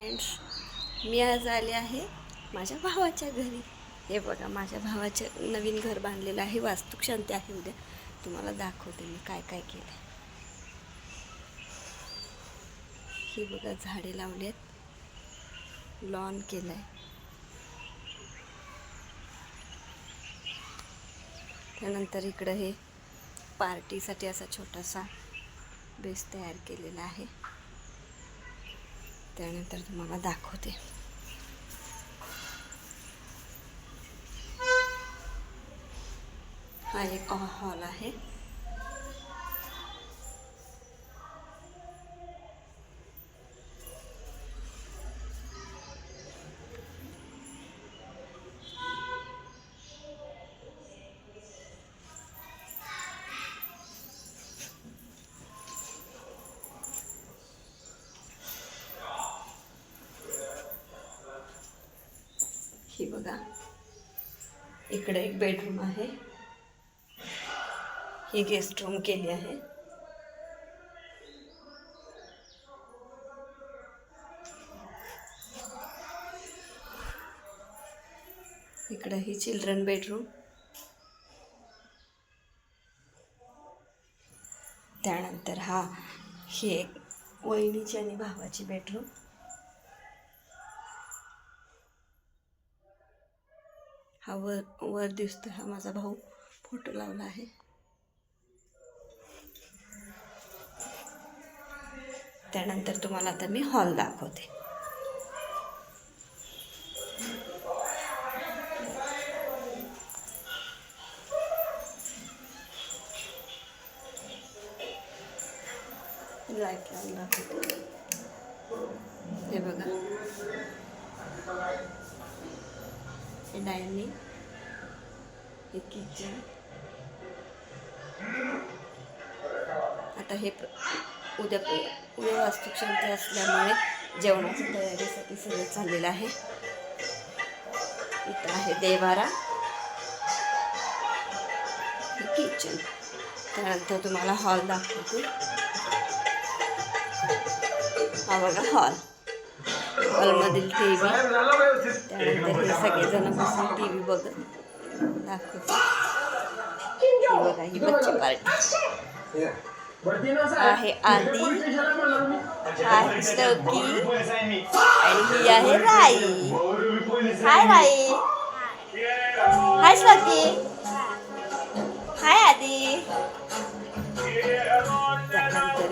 Friends, मी आज आले आहे माझ्या भावाच्या घरी. हे बघा, माझ्या भावाचं नवीन घर बांधलेलं आहे. वास्तुशांती आहे उद्या. तुम्हाला दाखवते मी काय काय केलं. ही बघा, झाडे लावलेत, लॉन केलं आहे. त्यानंतर इकडं हे पार्टीसाठी असा छोटासा बेस तयार केलेला आहे. त्यानंतर तुम्हाला दाखवते. हा एक हॉल आहे. ही बघा, इकडे एक बेडरूम आहे. ही गेस्ट रूम केली आहे. इकडे ही चिल्ड्रन बेडरूम. त्यानंतर ही एक वहिनीची आणि भावाची बेडरूम. हा वर दिसतो, हा माझा भाऊ फोटो लावला आहे. त्यानंतर तुम्हाला आता मी हॉल दाखवते. लाईट लावून दाखवते. हे बघा, हे डायनिंग, हे किचन. आता हे उद्या वास्तुशांती असल्यामुळे जेवणाच्या तयारीसाठी सगळं चाललेलं आहे. इथं आहे देवारा, हे किचन. त्यानंतर तुम्हाला हॉल दाखवते. हा बघा हॉल. हॉलमधील T V. त्यानंतर हे सगळेजण बसून टी व्ही बघत दाखवते. ही बघा, ही बच्ची पार्टी आहे. आदी आहे, स्टोकी, आणि ही आहे राई. हाय राई, हाय स्टोकी, हाय आदी. त्यानंतर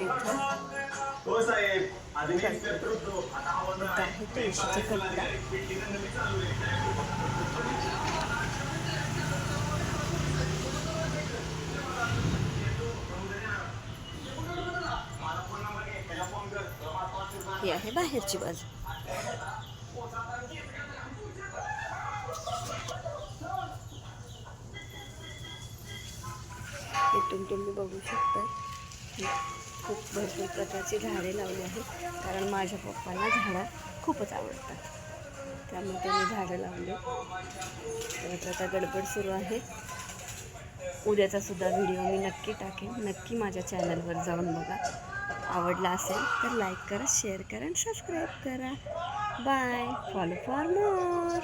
इथं आहे तुळशीचा कपडा. ही आहे बाहेरची बाजू. इथून तुम्ही बघू शकता, खूप भरपूर प्रकारची झाडे लावली आहेत. कारण माझ्या पप्पांना झाडं खूपच आवडतात, त्यामुळे त्यांनी झाडं लावली. तर आता गडबड सुरू आहे. उद्याचा सुद्धा व्हिडिओ मी नक्की टाकेन. नक्की माझ्या चॅनलवर जाऊन बघा. आवडला असेल तर लाईक करा, शेअर करा आणि सबस्क्राईब करा. बाय. Follow for more.